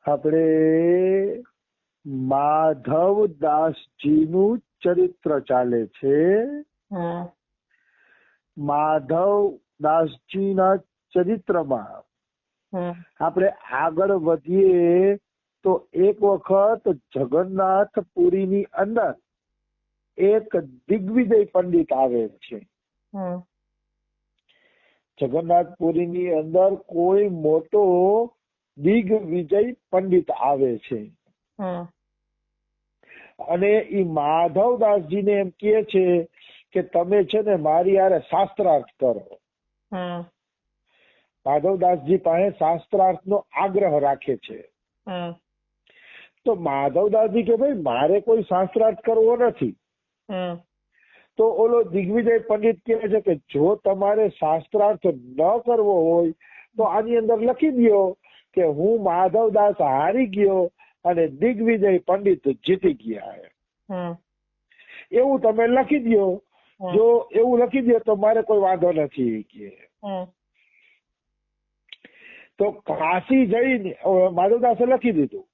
આપણે માધવદાસજીનું ચરિત્ર ચાલે છે. માધવદાસજીના ચરિત્રમાં આપણે આગળ વધીએ તો એક વખત જગન્નાથપુરીની અંદર એક દિગ્વિજય પંડિત આવે છે. જગન્નાથપુરીની અંદર કોઈ મોટો દિગ્વિજય પંડિત આવે છે અને એ માધવદાસજીને એમ કહે છે કે તમે છે ને મારી હારે શાસ્ત્રાર્થ કરો. માધવદાસજી પાસે શાસ્ત્રાર્થનો આગ્રહ રાખે છે. તો માધવદાસજી કે ભાઈ મારે કોઈ શાસ્ત્રાર્થ કરવો નથી. તો ઓલો દિગ્વિજય પંડિત કહે છે કે જો તમારે શાસ્ત્રાર્થ ન કરવો હોય તો આની અંદર લખી દો કે હું માધવદાસ હારી ગયો અને દિગ્વિજય પંડિત જીતી ગયા. એવું તમે લખી દો. જો એવું લખી દો તો મારે કોઈ વાંધો નથી કે. તો કાશી જઈને માધવદાસે લખી દીધું.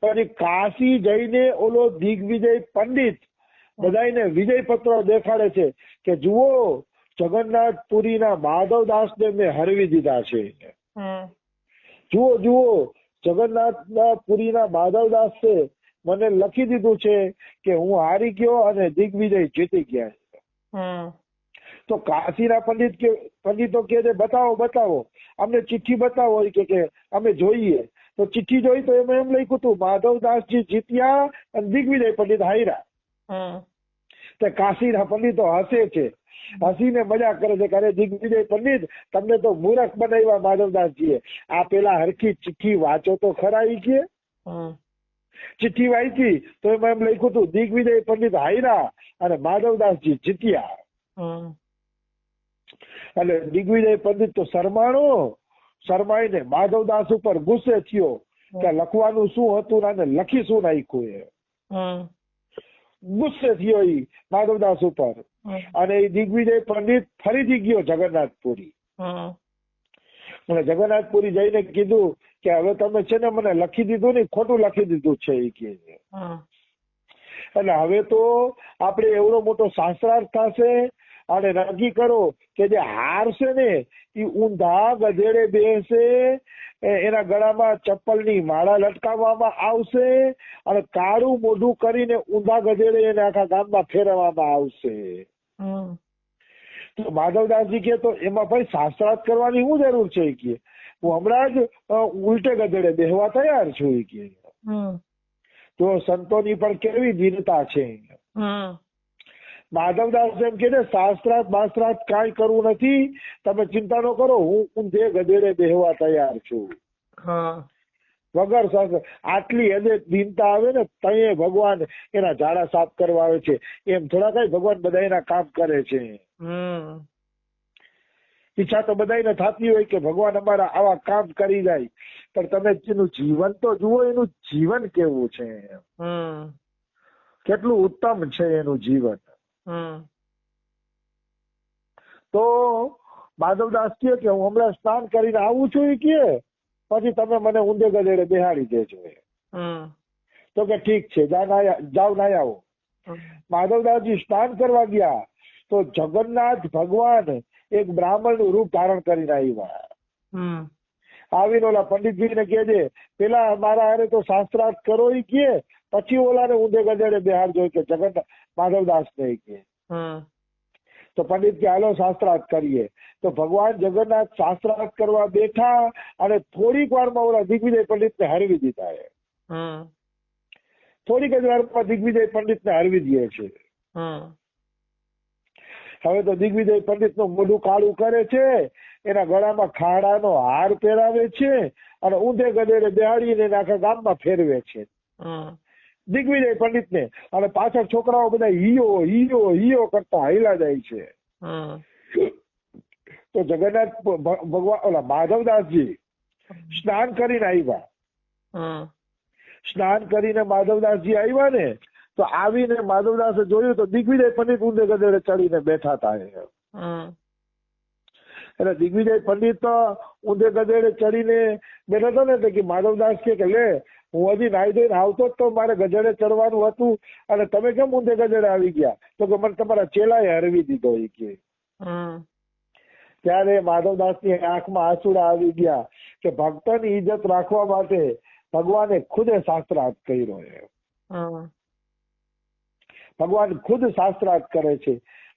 અને કાશી જઈને ઓલો દિગ્વિજય પંડિત બધાને વિજય પત્ર દેખાડે છે કે જુઓ જગન્નાથપુરીના માધવદાસને મેં હરવી દીધા છે. જુઓ જુઓ જગન્નાથપુરીના માધવદાસ છે મને લખી દીધું છે કે હું હારી ગયો અને દિગ્વિજય જીતી ગયા છે. તો કાશીના પંડિતો કે બતાવો બતાવો અમને ચિઠ્ઠી બતાવો કે અમે જોઈએ. તો ચિઠ્ઠી જોઈ તો એમાં એમ લખ્યું હતું માધવદાસજી જીત્યા અને દિગ્વિજય પંડિત હાર્યા. તે કાશીના પંડિતો હસે છે, હસીને મજા કરે છે કે અરે દિગ્વિજય પંડિત તમને તો મૂર્ખ બનાવ્યા માધવદાસજીએ. આ પેલા હરખી ચિઠ્ઠી વાંચો તો ખરા ઈ કે. ચિઠ્ઠી વાંચી તો એમાં એમ લખ્યું હતું દિગ્વિજય પંડિત હાર્યા અને માધવદાસજી જીત્યા. એટલે દિગ્વિજય પંડિત તો શરમાઈને માધવદાસ ઉપર ગુસ્સે થયો કે લખવાનું શું હતું ને લખી શું નાખ્યું એ. ગુસ્સે થયો ઈ માધવદાસ ઉપર અને એ દિગ્વિજય પંડિત ફરીથી ગયો જગન્નાથપુરી. અને જગન્નાથપુરી જઈને કીધું કે હવે તમે છે ને મને લખી દીધું ને ખોટું લખી દીધું છે એ કે. એટલે હવે તો આપણે એવડો મોટો શાસ્ત્રાર્થ થશે અને નક્કી કરો કે જે હારશે ને એ ઊંધા ગધેડે બેસે, એના ગળામાં ચપ્પલની માળા લટકાવવામાં આવશે અને કાળું મોઢું કરીને ઊંધા ગધેડે એને આખા ગામમાં ફેરવવામાં આવશે. તો માધવદાસજી કે તો એમાં ભાઈ શાસ્ત્રાર્થ કરવાની શું જરૂર છે કે હું હમણાં જ ઉલટે ગધેડે બેહવા તૈયાર છું કે. તો સંતોની પણ કેવી દીનતા છે. માધવદાસ એમ કે શાસ્ત્રાર્થ કાંઈ કરવું નથી, તમે ચિંતા ન કરો, હું ઊંધે ગધેડે બેહવા તૈયાર છું. વગર શાસ્ત્ર આટલી હદે દીનતા આવે ને તઈએ ભગવાન એના ઝાડા સાફ કરવા આવે છે. એમ થોડા કઈ ભગવાન બધા એના કામ કરે છે. ઈચ્છા તો બધાને થતી હોય કે ભગવાન અમારા આવા કામ કરી જાય, પણ તમે એનું જીવન તો જુઓ, એનું જીવન કેવું છે, કેટલું ઉત્તમ છે એનું જીવન. તો માધવદાસ કહે કે હું હમણાં સ્નાન કરીને આવું છું એ કે પછી તમે મને ઊંધે ગધેડે બેહાડી દેજો. તો કે ઠીક છે જાઓ ના આવો. માધવદાસજી સ્નાન કરવા ગયા તો જગન્નાથ ભગવાન એક બ્રાહ્મણ નું રૂપ ધારણ કરીને આવ્યા. આવીને ઓલા પંડિતજી ને કે પેલા મારા હારે તો શાસ્ત્રાર્થ કરો ઈ કે પછી ઓલાને ઊંધે ગધેડે બેહાડજો કે જગન્નાથ માધવદાસ ને કે. તો પંડિત કે હાલો શાસ્ત્રાર્થ કરીએ. તો ભગવાન જગન્નાથ શાસ્ત્રાર્થ કરવા બેઠા અને થોડીક વારમાં ઓલા દિગ્વિજય પંડિત ને હરવી દીધા. થોડીક જ વારમાં દિગ્વિજય પંડિત ને હરવી દે છે. હવે તો દિગ્વિજય પંડિત નું મોઢું કાળું કરે છે, એના ગળામાં ખાડાનો હાર પહેરાવે છે અને ઊંધે ગધેડે બેહાડીને આખા ગામમાં ફેરવે છે દિગ્વિજય પંડિત ને. અને પાછળ છોકરાઓ બધા હિયો હિયો હિયો કરતા હાલ્યા જાય છે. તો જગન્નાથ ભગવાન ઓલા માધવદાસજી સ્નાન કરીને આવ્યા. સ્નાન કરીને માધવદાસજી આવ્યા ને તો આવીને માધવદાસે જોયું તો દિગ્વિજય પંડિત ઊંધે ગધેડે ચડીને બેઠા હતા. એટલે દિગ્વિજય પંડિત ઊંધે ગધેડે ચડીને બેઠો હતો ને કે માધવદાસ કે લે હું હજી નાઈ ધોઈને આવતો જ તો મારે ગધેડે ચડવાનું હતું અને તમે કેમ ઊંધે ગધેડે આવી ગયા? તો કે મને તમારા ચેલાએ હરવી દીધો એ કે. ત્યારે માધવદાસની આંખમાં આંસુડા આવી ગયા કે ભક્તની ઇજ્જત રાખવા માટે ભગવાને ખુદે શાસ્ત્રાર્થ કર્યો છે. ભગવાન ખુદ શાસ્ત્રાર્થ કરે છે.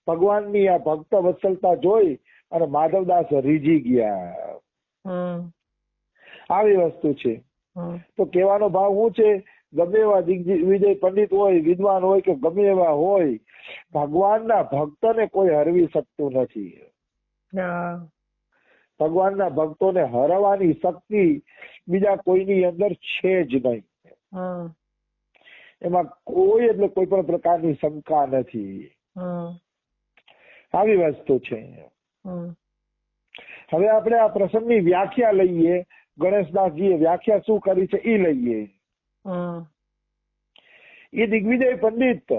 ભગવાનની આ ભક્ત વત્સલતા જોઈ અને માધવદાસ રીઝી ગયા. આવી વસ્તુ છે. તો કહેવાનો ભાવ શું છે? ગમે એવા દિગ્વિજય પંડિત હોય, વિદ્વાન હોય કે ગમે એવા હોય, ભગવાનના ભક્તને કોઈ હરવી શકતું નથી. ભગવાનના ભક્તોને હરવાની શક્તિ બીજા કોઈની અંદર છે જ નહીં. એમાં કોઈ એટલે કોઈ પણ પ્રકારની શંકા નથી. આવી વસ્તુ છે. હવે આપણે આ પ્રસંગની વ્યાખ્યા લઈએ. ગણેશદાસજીએ વ્યાખ્યા શું કરી છે એ લઈએ. એ દિગ્વિજય પંડિત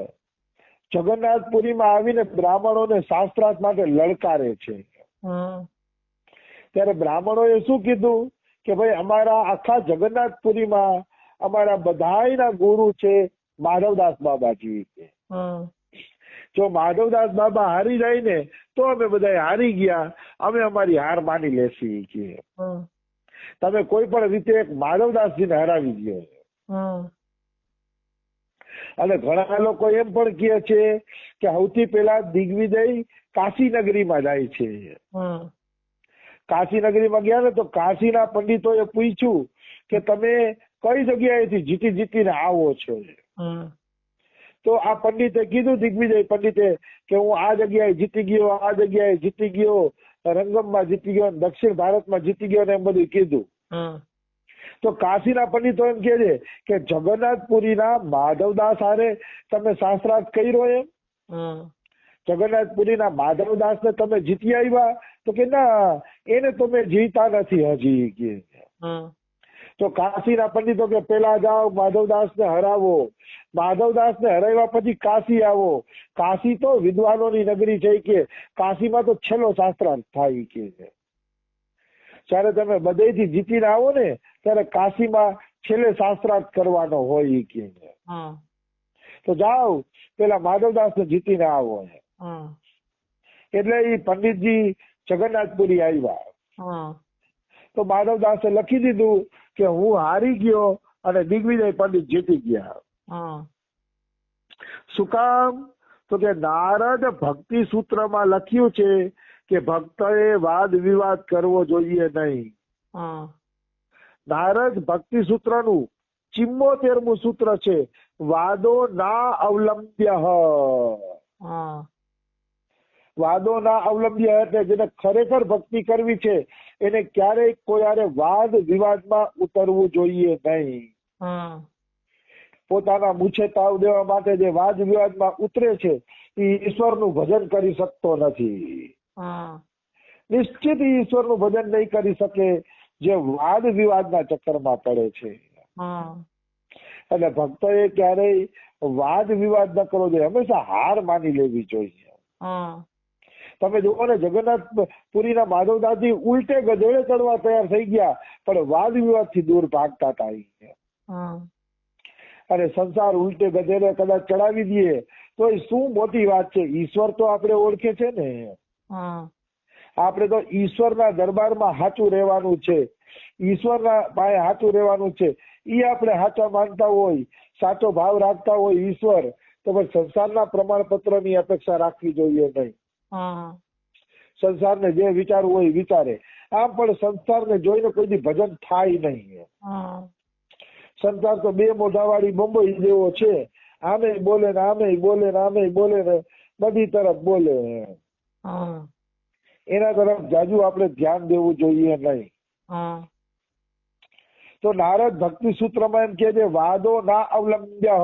જગન્નાથપુરીમાં આવીને બ્રાહ્મણોને શાસ્ત્રાર્થ માટે લલકારે છે. ત્યારે બ્રાહ્મણોએ શું કીધું કે ભાઈ અમારા આખા જગન્નાથપુરીમાં અમારા બધાયના ગુરુ છે માધવદાસ બાબાજી. જો માધવદાસ બાબા હારી જાય ને તો અમે બધા હારી ગયા, અમે અમારી હાર માની લેશી કે તમે કોઈ પણ રીતે એક માધવદાસજીને હરાવી દો. અને ઘણા લોકો એમ પણ કહે છે કે સૌથી પહેલા દિગ્વિજય કાશી નગરીમાં જાય છે. કાશી નગરીમાં ગયા ને તો કાશીના પંડિતોએ પૂછ્યું કે તમે કઈ જગ્યાએથી જીતીને આવો છો? તો આ પંડિતે કીધું, દિગ્વિજય પંડિતે, કે હું આ જગ્યાએ જીતી ગયો, આ જગ્યાએ જીતી ગયો, રંગમમાં જીતી ગયો, દક્ષિણ ભારતમાં જીતી ગયો ને એમ બધું કીધું. તો કાશીના પંડિતો એમ કહે છે કે જગન્નાથપુરીના માધવદાસ હારે તમે શાસ્ત્રાર્થ કર્યો એમ? જગન્નાથપુરીના માધવદાસને તમે જીતી આવ્યા? તો કે ના, એને તો મેં જીતા નથી હજી કે. તો કાશીના પંડિતો કે પેલા જાઓ માધવદાસને હરાવો, માધવદાસને હરાવ્યા પછી કાશી આવો. કાશી તો વિદ્વાનોની નગરી છે કે કાશીમાં તો છેલ્લો શાસ્ત્રાર્થ થાય કે. જ્યારે તમે બધેથી જીતીને આવો ને ત્યારે કાશીમાં છેલ્લે શાસ્ત્રાર્થ કરવાનો હોય કે. તો જાઓ પેલા માધવદાસને જીતીને આવો. એટલે એ પંડિતજી જગન્નાથપુરી આવ્યા. તો માધવદાસે લખી દીધું કે હું હારી ગયો અને દિગ્વિજય પંડિત જીતી ગયા. શું કામ? તો કે નારદ ભક્તિ સૂત્રમાં લખ્યું છે કે ભક્તએ વાદ વિવાદ કરવો જોઈએ નહીં. નારદ ભક્તિ સૂત્રનું 74મું સૂત્ર છે, વાદો ના અવલંબ્ય. વાદો ના અવલંબ્ય એટલે જેને ખરેખર ભક્તિ કરવી છે એને ક્યારેય કોઈ હારે વાદ વિવાદમાં ઉતરવું જોઈએ નહીં. પોતાના મૂછે તાવ દેવા માટે જે વાદ વિવાદમાં ઉતરે છે એ ઈશ્વરનું ભજન કરી શકતો નથી. નિશ્ચિત ઈશ્વરનું ભજન નહીં કરી શકે જે વાદ વિવાદના ચક્કરમાં પડે છે. એટલે ભક્તોએ ક્યારેય વાદ વિવાદ ન કરવો જોઈએ, હંમેશા હાર માની લેવી જોઈએ. તમે જુઓ ને જગન્નાથપુરીના માધવદાસજી ઉલટે ગધેડે ચડવા તૈયાર થઈ ગયા પણ વાદ વિવાદ થી દૂર ભાગતા હતા. અને સંસાર ઉલટે ગધેડે કદાચ ચડાવી દઈએ તો એ શું મોટી વાત છે. ઈશ્વર તો આપણે ઓળખે છે ને. આપણે તો ઈશ્વરના દરબારમાં સાચું રહેવાનું છે, ઈશ્વરના પાસે સાચું રહેવાનું છે. એ આપણે સાચા માનતા હોય, સાચો ભાવ રાખતા હોય ઈશ્વર, તો પછી સંસારના પ્રમાણપત્રની અપેક્ષા રાખવી જોઈએ નહીં. સંસારને જે વિચારવું હોય વિચારે. આમ પણ સંસારને જોઈને કોઈ દી ભજન થાય નહીં. સંસાર તો બે મોઢાવાળી મુંબઈ જેવો છે, આમે બોલે ને આમે બોલે ને આમે બોલે ને બધી તરફ બોલે. એના તરફ જાજુ આપણે ધ્યાન દેવું જોઈએ નહીં. તો નારદ ભક્તિ સૂત્રમાં એમ કે છે વાદો ના અવલંબ્ય,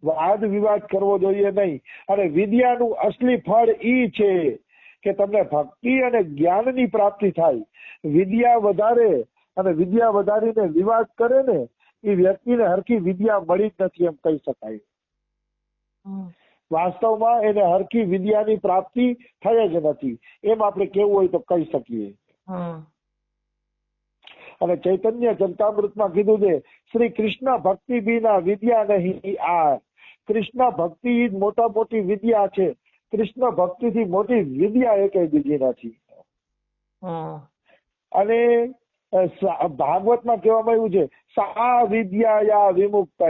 વાદ વિવાદ કરવો જોઈએ નહીં. અને વિદ્યાનું અસલી ફળ ઈ છે કે તમને ભક્તિ અને જ્ઞાનની પ્રાપ્તિ થાય. વિદ્યા વધારે અને વિદ્યા વધારીને વિવાદ કરે ને એ વ્યક્તિને હરખી વિદ્યા મળી જ નથી એમ કહી શકાય. વાસ્તવમાં એને હરખી વિદ્યાની પ્રાપ્તિ થઈ જ નથી એમ આપણે કેવું હોય તો કહી શકીએ. અને ચૈતન્ય ચરિતામૃતમાં કીધું છે શ્રી કૃષ્ણ ભક્તિ વિના વિદ્યા નહીં આ. કૃષ્ણ ભક્તિ જ મોટા મોટી વિદ્યા છે. કૃષ્ણ ભક્તિ થી મોટી વિદ્યા એ કઈ બીજી નથી. અને ભાગવતમાં કહેવામાં આવ્યું છે સા વિદ્યા વિમુક્ત.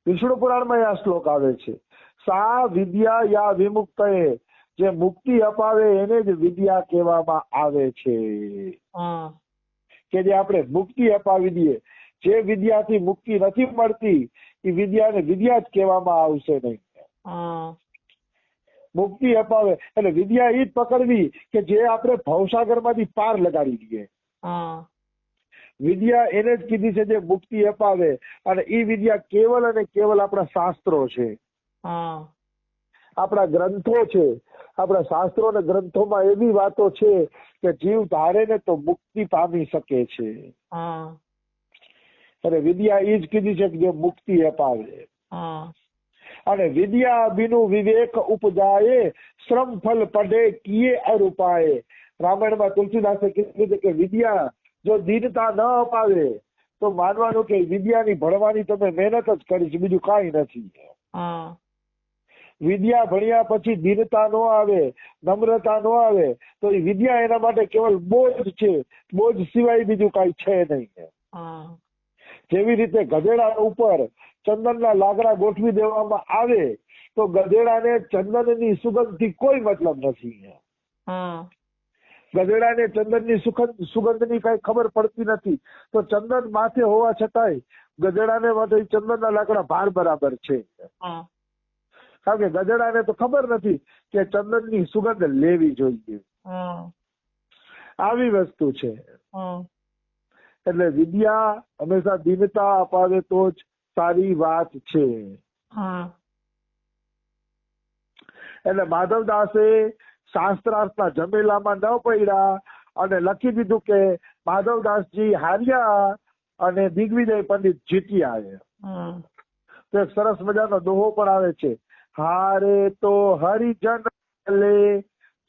વિષ્ણુ પુરાણમાં આ શ્લોક આવે છે સા વિદ્યા વિમુક્ત, જે મુક્તિ અપાવે એને જ વિદ્યા કહેવામાં આવે છે. કે જે આપણે મુક્તિ અપાવી દઈએ. જે વિદ્યાથી મુક્તિ નથી મળતી એ વિદ્યાને વિદ્યા જ કહેવામાં આવશે નહીં. મુક્તિ અપાવે એટલે વિદ્યા એ જ પકડવી કે જે આપણે ભવસાગર માંથી પાર લગાડી દઈએ. વિદ્યા એને જ કીધી છે જે મુક્તિ અપાવે, અને એ વિદ્યા કેવલ અને કેવલ આપણા શાસ્ત્રો છે, આપણા ગ્રંથો છે. આપણા શાસ્ત્રો અને ગ્રંથોમાં એવી વાતો છે કે જીવ ધારે ને તો મુક્તિ પામી શકે છે. અને વિદ્યા એ જ કીધી છે કે જે મુક્તિ અપાવે. અને વિદ્યા બિનું વિવેક ઉપજાય, શ્રમ ફલ પડે કિએ અરૂપાય. રામાયણમાં તુલસીદાસે કીધું છે કે વિદ્યા જો દીનતા ન અપાવે તો માનવાનું કે વિદ્યાની ભણવાની તમે મહેનત જ કરી છે, બીજું કાંઈ નથી. વિદ્યા ભણ્યા પછી દીનતા નો આવે, નમ્રતા નો આવે તો એ વિદ્યા એના માટે કેવલ બોજ છે. બોજ સિવાય બીજું કાંઈ છે નહીં. જેવી રીતે ગધેડા ઉપર ચંદનના લાકડા ગોઠવી દેવામાં આવે તો ગધેડાને ચંદનની સુગંધથી કોઈ મતલબ નથી. ગધેડાને ચંદનની સુગંધની કઈ ખબર પડતી નથી. તો ચંદન માથે હોવા છતાંય ગધેડાને માટે ચંદનના લાકડા ભાર બરાબર છે. કારણ કે ગધેડાને તો ખબર નથી કે ચંદનની સુગંધ લેવી જોઈએ. આવી વસ્તુ છે. એટલે વિદ્યા હંમેશા દીનતા અપાવે તો જ સારી વાત છે. એટલે માધવદાસે શાસ્ત્રાર્થના જમેલામાં ન પડ્યા અને લખી દીધું કે માધવદાસજી હાર્યા અને દિગ્વિજય પંડિત જીત્યા. તો એક સરસ મજાનો દોહો પણ આવે છે, હારે તો હરિજન લે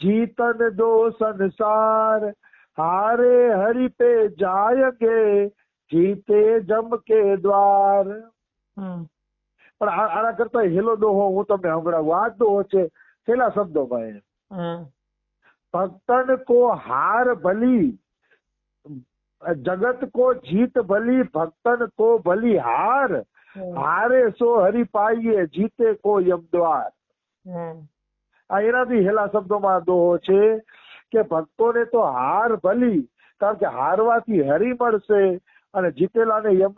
જીતન દો સંસાર, હારે હરિ પે જાયગે જીતે જમ કે દ્વાર. પણ આના કરતા હેલો દોહો હું તમને સંભળાવું. આ દોહો છે છેલ્લા શબ્દોમાં. ભક્તન કો હાર ભલી, જગત કો જીત ભલી, ભક્તન કો ભલી હાર, હારે સો હરિ પાઈએ જીતે કો યમ દ્વાર. આ એનાથી હેલા શબ્દોમાં દોહો છે કે ભક્તોને તો હાર ભલી, કારણ કે હારવાથી હરિ મળશે અને જીતેલાને યમ